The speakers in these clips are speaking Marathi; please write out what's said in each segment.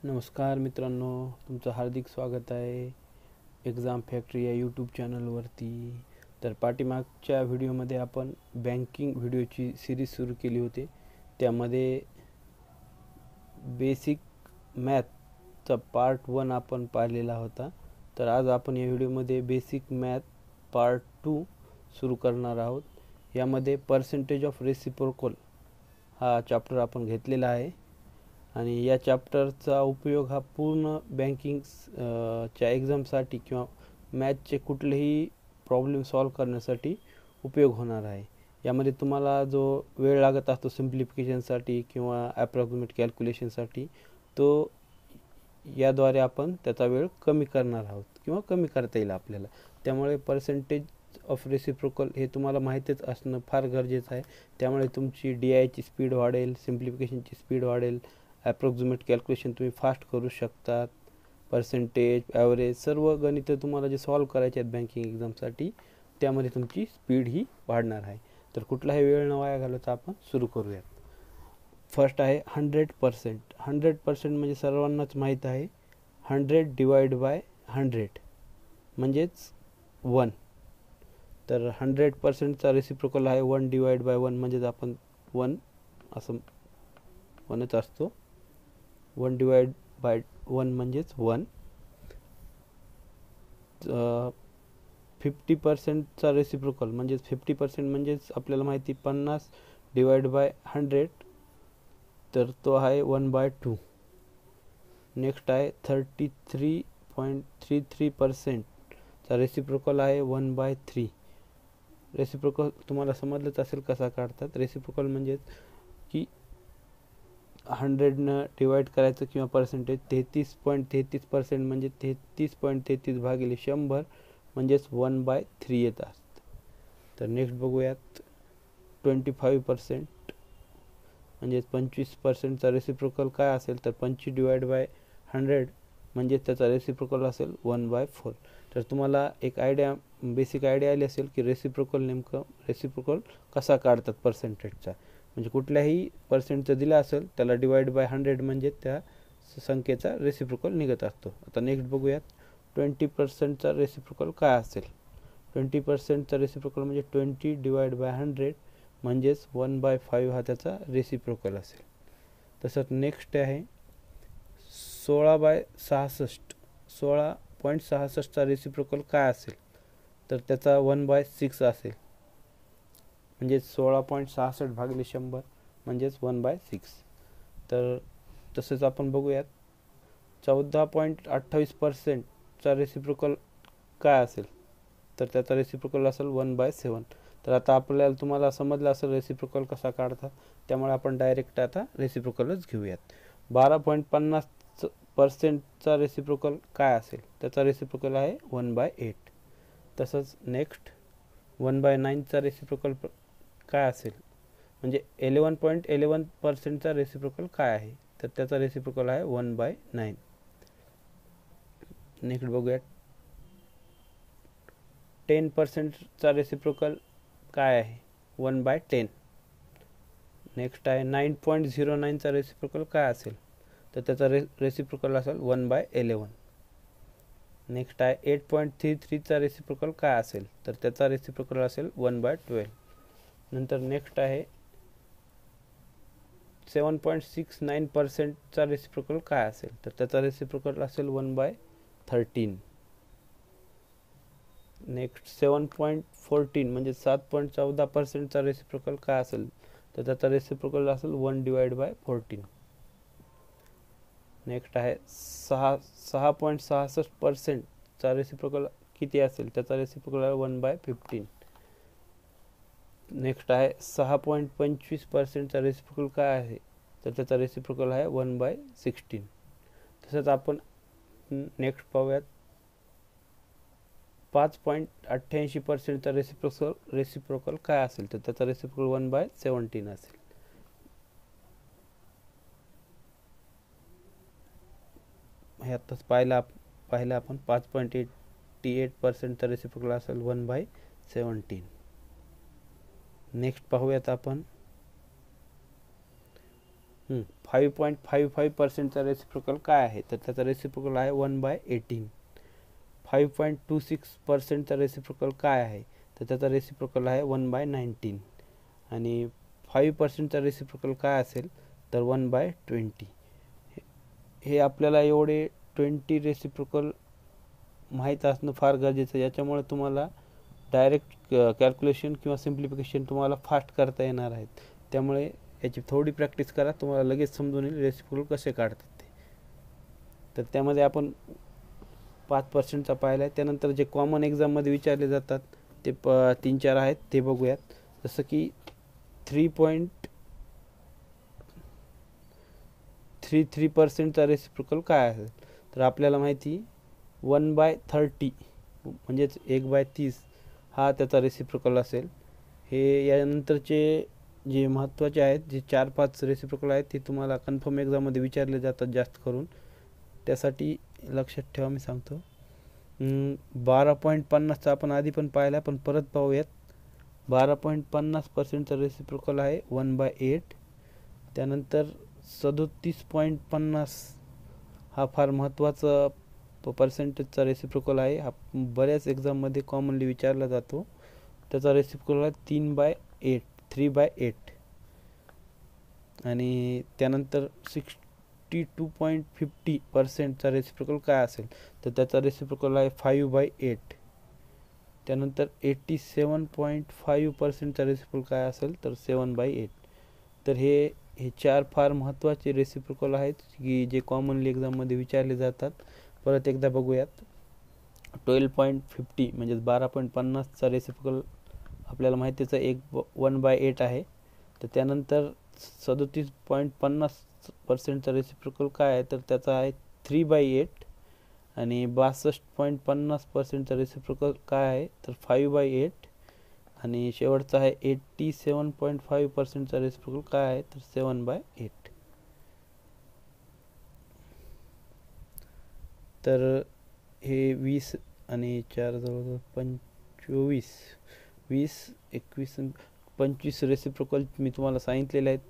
नमस्कार मित्रांनो, तुमचं हार्दिक स्वागत आहे एक्झाम फॅक्टरी या यूट्यूब चॅनलवरती. तर पाठीमागच्या व्हिडिओमध्ये आपण बँकिंग व्हिडिओची सिरीज सुरू केली होती. त्यामध्ये बेसिक मॅथचा पार्ट 1 आपण पाहिलेला होता. तर आज आपण या व्हिडिओमध्ये बेसिक मॅथ पार्ट 2 सुरू करणार आहोत. यामध्ये पर्सेंटेज ऑफ रेसिप्रोकल हा चॅप्टर आपण घेतलेला आहे आणि या चॅप्टरचा उपयोग हा पूर्ण बँकिंग च्या एक्झामसाठी किंवा मॅथचे कुठलेही प्रॉब्लेम सॉल्व करण्यासाठी उपयोग होणार आहे. यामध्ये तुम्हाला जो वेळ लागत असतो सिम्प्लिफिकेशनसाठी किंवा ॲप्रॉक्सिमेट कॅल्क्युलेशनसाठी, तो याद्वारे आपण त्याचा वेळ कमी करणार आहोत किंवा कमी करता येईल आपल्याला. त्यामुळे पर्सेंटेज ऑफ रेसिप्रोकल हे तुम्हाला माहितीच असणं फार गरजेचं आहे. त्यामुळे तुमची DIची स्पीड वाढेल, सिम्प्लिफिकेशनची स्पीड वाढेल, ॲप्रॉक्सिमेट कॅल्क्युलेशन तुम्ही फास्ट करू शकतात. पर्सेंटेज, ॲव्हरेज सर्व गणितं तुम्हाला जे सॉल्व करायचे आहेत बँकिंग एक्झामसाठी, त्यामध्ये तुमची स्पीड ही वाढणार आहे. तर कुठलाही वेळ न वाया घालवता आपण सुरू करूयात. फर्स्ट आहे 100%. 100% म्हणजे सर्वांनाच माहीत आहे. 100 डिवाइड बाय 100 म्हणजेच 1. तर 100%चा रेसिप्रोकल आहे 1 डिवाइड बाय 1 म्हणजेच आपण 1 असं म्हणत असतो. 1 डिवाइड बाय 1 म्हणजेच 1. 50%चा रेसिप्रोकल म्हणजेच 50% म्हणजेच आपल्याला माहिती 50 डिवाइड बाय 100, तर तो आहे 1/2. नेक्स्ट आहे 33.33%चा रेसिप्रोकल आहे 1/3. रेसिप्रोकल तुम्हाला समजलंच असेल कसा काढतात. रेसिप्रोकल म्हणजेच की 100 डिवाइड करायचं किंवा पर्सेंटेज 33.33% म्हणजे 33.33 भागिले 100 म्हणजेच 1/3 येत असतं. तर नेक्स्ट बघूयात 25% म्हणजेच 25%चा रेसिप्रोकल काय असेल, तर 25 डिवाइड बाय 100 म्हणजेच त्याचा रेसिप्रोकल असेल 1/4. तर तुम्हाला एक बेसिक आयडिया आली असेल की रेसिप्रोकल कसा काढतात पर्सेंटेजचा. म्हणजे कुठल्याही पर्सेंटचं दिला असेल त्याला डिवाइड बाय 100 म्हणजे त्या संख्येचा रेसिप्रोकल निघत असतो. आता नेक्स्ट बघूयात 20%चा रेसिप्रोकल काय असेल. 20%चा रेसिप्रोकल म्हणजे 20 डिवाइड बाय 100 म्हणजेच 1/5 हा त्याचा रेसिप्रोकल असेल. तसंच नेक्स्ट आहे 16/66चा रेसिप्रोकल काय असेल, तर त्याचा 1/6 असेल. म्हणजे 16.66 भागिले 100 म्हणजेच 1/6. तर तसंच आपण बघूयात 14.28%चा रेसिप्रोकल काय असेल, तर त्याचा रेसिप्रोकल असेल 1/7. तर आता तुम्हाला समजलं असेल रेसिप्रोकल कसा काढतात. त्यामुळे आपण डायरेक्ट आता रेसिप्रोकलच घेऊयात. 12.50%चा रेसिप्रोकल काय असेल, त्याचा रेसिप्रोकल आहे 1/8. तसंच नेक्स्ट 1/9चा रेसिप्रोकल काय असेल, म्हणजे 11.11%चा रेसिप्रोकल काय आहे, तर त्याचा रेसिप्रोकल आहे 1/9. नेक्स्ट बघूयात 10%चा रेसिप्रोकल काय आहे, 1/10. नेक्स्ट आहे 9.09चा रेसिप्रोकल काय असेल, तर त्याचा रेसिप्रोकल असेल 1/11. नेक्स्ट आहे 8.33चा रेसिप्रोकल काय असेल, तर त्याचा रेसिप्रोकल असेल 1/12. नंतर नेक्स्ट आहे 7.69%चा रेसिप्रोकल काय असेल, तर त्याचा रेसिप्रोकल असेल 1/13. नेक्स्ट 7.14 म्हणजे 7.14%चा रेसिप्रोकल काय असेल, तर त्याचा रेसिप्रोकल असेल 1 डिवाइड बाय 14. नेक्स्ट आहे 6.66%चा रेसिप्रोकल किती असेल, त्याचा रेसिप्रोकल आहे 1/15. नेक्स्ट आहे 6.25%चा रेसिप्रोकल काय आहे, तर त्याचा रेसिप्रोकल आहे 1/16. तसंच आपण नेक्स्ट पाहूयात 5.88%चा रेसिप्रोकल काय असेल, तर त्याचा रेसिप्रोकल 1/17 असेल. हे आत्ताच पाहिलं आपण 5.88%चा रेसिप्रोकल असेल 1/17. नेक्स्ट पाहूयात आपण 5.55%चा रेसिप्रोकल काय आहे, तर त्याचा रेसिप्रोकल आहे 1/18. 5.26%चा रेसिप्रोकल काय आहे, तर त्याचा रेसिप्रोकल आहे 1/19. आणि 5%चा रेसिप्रोकल काय असेल, तर 1/20. हे आपल्याला एवढे 20 रेसिप्रोकल माहीत असणं फार गरजेचं आहे. याच्यामुळे तुम्हाला डायरेक्ट कॅल्क्युलेशन किंवा सिम्प्लिफिकेशन तुम्हाला फास्ट करता येणार आहेत. त्यामुळे याची थोडी प्रॅक्टिस करा, तुम्हाला लगेच समजून येईल रेसिप्रोकल कसे काढतात ते. तर त्यामध्ये आपण 5%चा पाहिला आहे. त्यानंतर जे कॉमन एक्झाममध्ये विचारले जातात ते 3-4 आहेत, ते बघूयात. जसं की 3.33%चा रेसिप्रोकल काय असेल, तर आपल्याला माहिती 1/30 म्हणजेच 1/30 हा त्याचा रेसिप्रोकल असेल. हे यानंतरचे जे महत्त्वाचे आहेत, जे 4-5 रेसिप्रोकल आहेत, ते तुम्हाला कन्फर्म एक्झाममध्ये विचारले जातात जास्त करून. त्यासाठी लक्षात ठेवा, मी सांगतो. 12.50चा आपण आधी पण पाहिला, पण परत पाहूयात. 12.50%चा रेसिप्रोकल आहे 1/8. त्यानंतर 37.50 हा फार महत्त्वाचा पर्सेंटेजचा रेसिप्रोकल आहे. हा बऱ्याच एक्झाममध्ये कॉमनली विचारला जातो. त्याचा रेसिप्रोकल आहे 3/8. आणि त्यानंतर 62.50%चा रेसिप्रोकल काय असेल, तर त्याचा रेसिप्रोकल आहे 5/8. त्यानंतर 87.5%चा रेसिप्रोकल काय असेल, तर 7/8. तर हे 4 फार महत्त्वाचे रेसिप्रोकल आहेत की जे कॉमनली एक्झाममध्ये विचारले जातात. परत एकदा बघूयात. 12.50 म्हणजेच 12.50चा रेसिप्रोकल आपल्याला माहितीच आहे 1/8 आहे. तर त्यानंतर 37.50%चा रेसिप्रोकल काय आहे, तर त्याचा आहे 3/8. आणि 62.50%चा रेसिप्रोकल काय आहे, तर 5/8. आणि शेवटचा आहे 87.5%चा रेसिप्रोकल काय आहे, तर 7/8. तर हे 20 आणि 4 जवळजवळ 25, 20, 21, 25 रेसिप्रोकल मी तुम्हाला सांगितलेले आहेत.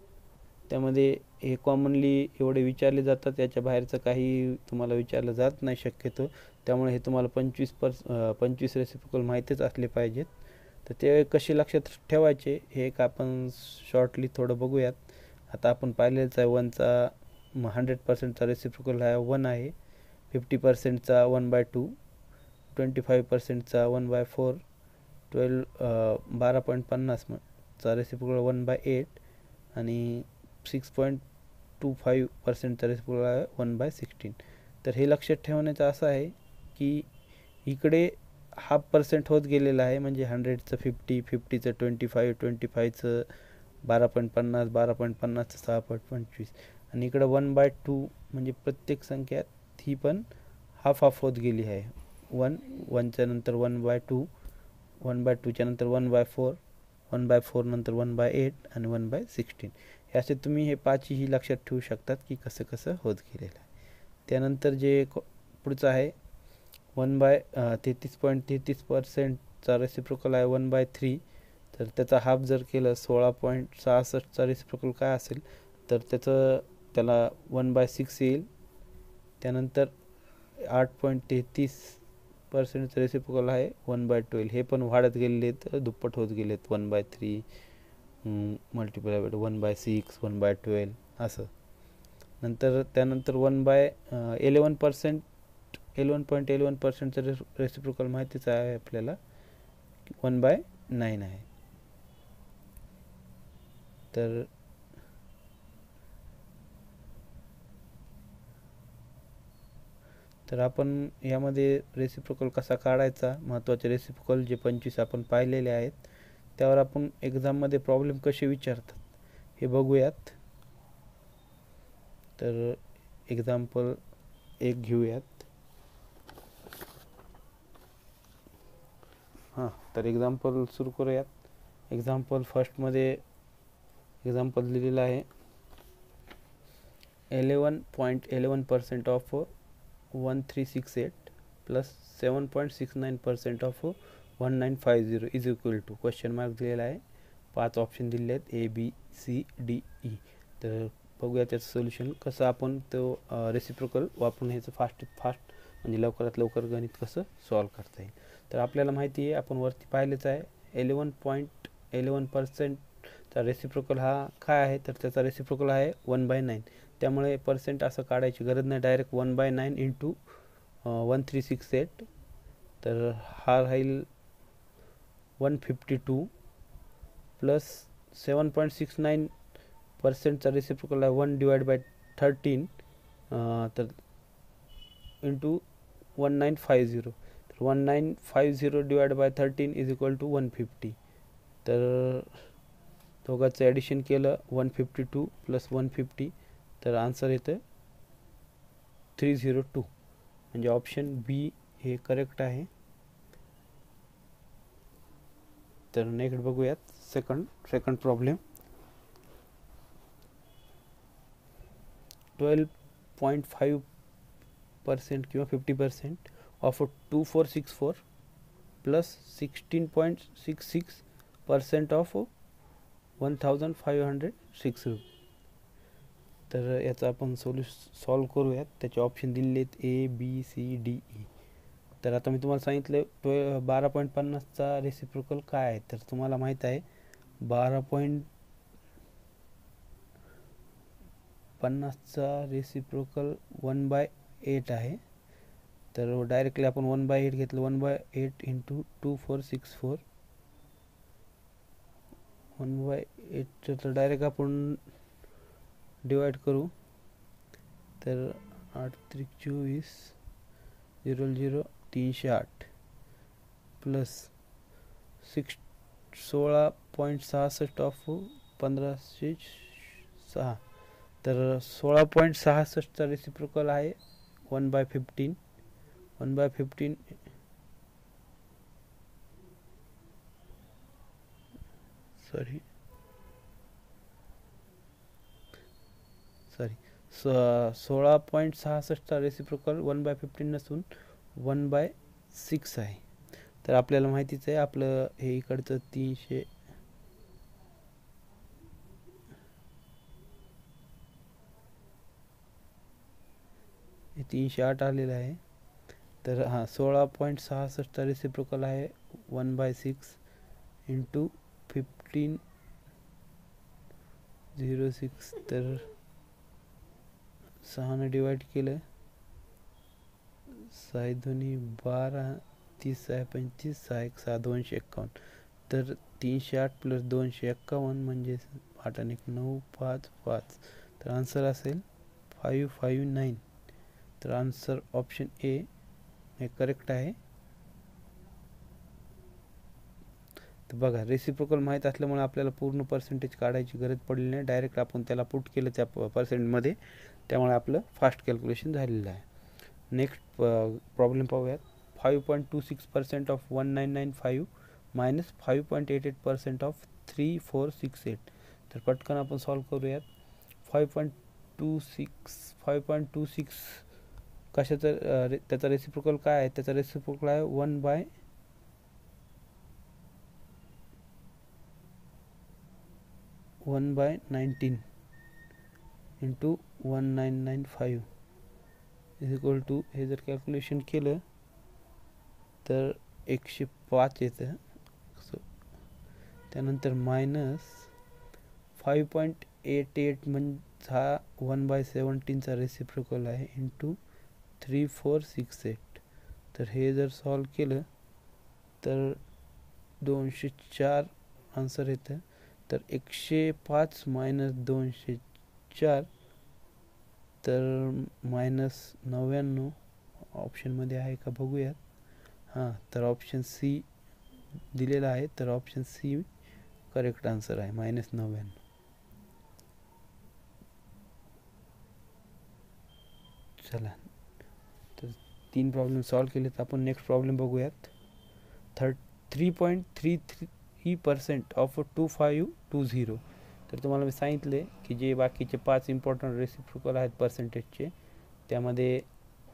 त्यामध्ये हे कॉमनली एवढे विचारले जातात, याच्या बाहेरचं काही तुम्हाला विचारलं जात नाही शक्यतो. त्यामुळे हे तुम्हाला 25 रेसिप्रोकल माहीतच असले पाहिजेत. तर ते कसे लक्षात ठेवायचे हे एक आपण शॉर्टली थोडं बघूयात. आता आपण पाहिलेलंच आहे 1चा 100%चा रेसिप्रोकल हा 1 आहे. 50%चा 1/2, 25%चा 1/4, 12.50चा रेसिप्रोकल 1/8 आणि 6.25%चा रेसिप्रोकल आहे 1/16. तर हे लक्षात ठेवण्याचं असं आहे की इकडे 0.5% होत गेलेला आहे, म्हणजे 100चं 50, 50चं 25, 25चं 12.50, 12.50चं 6.25. आणि इकडं 1/2 म्हणजे प्रत्येक संख्या ही पण हाफ होत गेली आहे. 1च्या नंतर 1/2, 1/2च्या नंतर 1/4, 1/4 नंतर 1/8 आणि 1/16. हे असे तुम्ही हे 5ही लक्षात ठेवू शकतात की कसं कसं होत गेलेलं आहे. त्यानंतर जे पुढचं आहे 33.33%चा रेसिप्रोकल आहे 1/3. तर त्याचा हाफ जर केलं 16.66चा रेसिप्रोकल काय असेल, तर त्याला 1/6 येईल. त्यानंतर 8.33%चा रेसिप्रोकल आहे 1/12. हे पण वाढत गेलेले आहेत, दुप्पट होत गेले आहेत. 1/3 मल्टिप्लाय बाय 1/6, 1/12 असं. त्यानंतर 11.11%चा रेसिप्रोकल माहितीच आहे आपल्याला, 1/9 आहे. तर आपण यामध्ये रेसिप्रोकल कसा काढायचा, महत्त्वाचे रेसिप्रोकल जे 25 आपण पाहिलेले आहेत, त्यावर आपण एक्झाममध्ये प्रॉब्लेम कसे विचारतात हे बघूयात. तर एक्झाम्पल एक घेऊयात. तर एक्झाम्पल सुरू करूयात. एक्झाम्पल फर्स्टमध्ये एक्झाम्पल दिलेलं आहे 11.11% of 1368 plus 7.69% of 1950 is equal to ? दिलेला आहे. 5 ऑप्शन दिले आहेत A, B, C, D, E. तर बघूया त्याचं सोल्युशन कसं आपण तो रेसिप्रोकल वापरून ह्याचं फास्ट म्हणजे लवकरात लवकर गणित कसं सॉल्व करता येईल. तर आपल्याला माहिती आहे, आपण वरती पाहिलेच आहे, 11.11%चा रेसिप्रोकल हा काय आहे, तर त्याचा रेसिप्रोकल आहे 1/9. त्यामुळे पर्सेंट असं काढायची गरज नाही, डायरेक्ट 1/9 इंटू 1368. तर हा राहील 152 प्लस 7.69%चा रेसिप्रोकल आहे 1/13 तर इंटू 1950. तर 1950 divide by 13 is equal to 150. तर दोघांचं ॲडिशन केलं 152 प्लस 150, तर आन्सर येतं 302. म्हणजे ऑप्शन बी हे करेक्ट आहे. तर नेक्स्ट बघूयात सेकंड प्रॉब्लेम. 12.5% किंवा 50% ऑफ 2464 प्लस 16.66% ऑफ 1506 रुपये. तर याचा आपण सॉल्व करूयात. त्याचे ऑप्शन दिलेले आहेत ABCDE. तर आता मी तुम्हाला सांगितलं 12.50चा रेसिप्रोकल काय आहे. तर तुम्हाला माहीत आहे 12.50चा रेसिप्रोकल 1/8 आहे. तर डायरेक्टली आपण 1/8 घेतलं, 1/8 इंटू 2464 1/8 तर डायरेक्ट आपण डिवाइड करू. तर 8 त्रिक 24 0 0 308 प्लस 16.66 ऑफ 1506. तर 16.66चा रेसिप्रोकल आहे 1/15. 1/15 सॉरी 16.66चा रेसिप्रोकल 1/15 नसून 1/6 आहे. तर आपल्याला माहितीच आहे आपलं हे इकडचं 308 आलेलं आहे. तर हां 16.66चा रेसिप्रोकल आहे 1/6 इंटू 1506. तर 6ने डिवाइड केलं, 6 2 12 30 6 35 6 1 6 251. तर 308 प्लस 251 म्हणजे 8 आणि 1 9 5 5. तर आन्सर असेल 559. तर आन्सर ऑप्शन ए हे करेक्ट आहे. तर बघा रेसिप्रोकल माहीत असल्यामुळे आपल्याला पूर्ण पर्सेंटेज काढायची गरज पडली नाही, डायरेक्ट आपण त्याला पुट केलं त्या पर्सेंटमध्ये, त्यामुळे आपलं फास्ट कॅल्क्युलेशन झालेलं आहे. नेक्स्ट प्रॉब्लेम पाहूयात. 5.26% ऑफ 1995 मायनस 5.88% ऑफ 3468. तर पटकन आपण सॉल्व करूयात. 5.26 कशाचं त्याचा रेसिप्रोकल काय आहे, त्याचा रेसिप्रोकल आहे 1/19 इंटू 1995 इज इक्वल टू, हे जर कॅल्क्युलेशन केलं तर 105 येतं. त्यानंतर मायनस 5.88 म्हणजे हा 1/17चा रेसिप्रोकल आहे इंटू 3468. तर हे जर सॉल्व केलं तर 204 आन्सर येतं. तर 105 मायनस 204 तर -99 ऑप्शनमध्ये आहे का बघूयात. हां, तर ऑप्शन सी दिलेला आहे. तर ऑप्शन सी करेक्ट आन्सर आहे, -99. चला, तर 3 प्रॉब्लेम सॉल्व केले. तर आपण नेक्स्ट प्रॉब्लेम बघूयात. 3.33% ऑफ 2520. तर तुम्हाला मी सांगितले की जे बाकीचे 5 इम्पॉर्टंट रेसिप्रोकल आहेत पर्सेंटेजचे, त्यामध्ये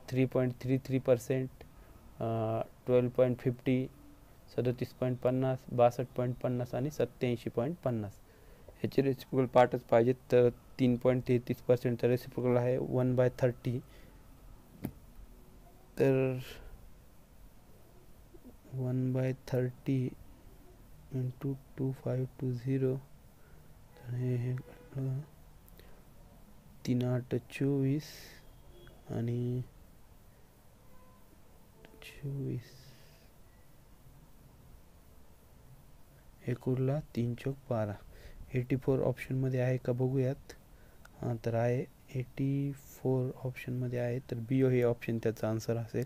3.33%, 12.50, 37.50, 62.50 आणि 87.50 ह्याचे रेसिप्रोकल पार्टच पाहिजेत. तर 3.33%चा रेसिप्रोकल आहे 1/30. तर 1/30 इंटू 2520, तर हे 3/8 = 24 आणि 24 उरला 3×4 = 84 ऑप्शनमध्ये आहे का बघूयात. हां, तर आहे 84 ऑप्शनमध्ये आहे. तर बी हे ऑप्शन त्याचा आन्सर असेल.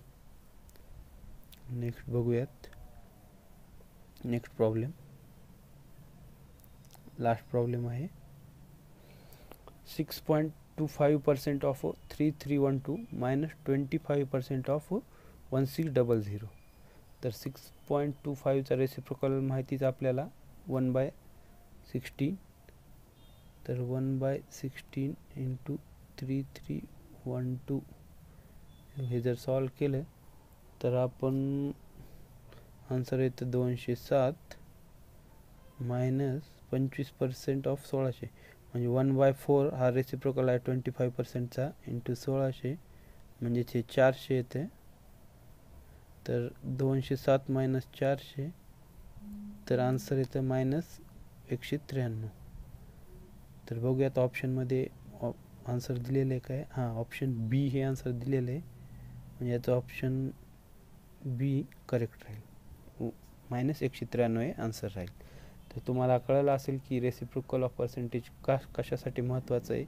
नेक्स्ट बघूयात. नेक्स्ट प्रॉब्लेम, लास्ट प्रॉब्लेम आहे 6.25% ऑफ 3312 मायनस 25% ऑफ 1600. तर 6.25चा रेसिप्रोकल माहितीच आपल्याला 1/16. तर 1/16 इंटू 3312 हे जर सॉल्व केलं तर आपण आन्सर येतं 207 मायनस 25% ऑफ 1600, म्हणजे 1/4 हा रेसिप्रोकल आहे 25%चा इंटू 1600 म्हणजे ते 400 येते. तर 207 मायनस 400, तर आन्सर येतं मायनस 193. तर बघूयात ऑप्शनमध्ये आन्सर दिलेलं आहे काय. हां, ऑप्शन बी हे आन्सर दिलेलं आहे, म्हणजे याचं ऑप्शन बी करेक्ट राहील. मायनस 193 हे आन्सर राहील. तर तुम्हाला कळलं असेल की रेसिप्रोकल ऑफ पर्सेंटेज कशासाठी महत्त्वाचं आहे.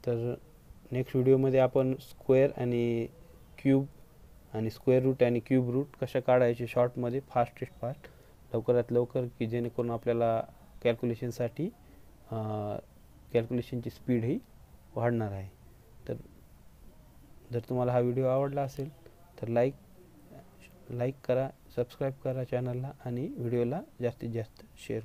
तर नेक्स्ट व्हिडिओमध्ये आपण स्क्वेअर आणि क्यूब आणि स्क्वेअर रूट आणि क्यूब रूट कशा काढायचे शॉर्टमध्ये, फास्ट लवकरात लवकर, की जेणेकरून आपल्याला कॅल्क्युलेशनसाठी कॅल्क्युलेशनची स्पीड ही वाढणार आहे. तर जर तुम्हाला हा व्हिडिओ आवडला असेल तर लाईक करा, सबस्क्राईब करा चॅनलला आणि व्हिडिओला जास्तीत जास्त शेअर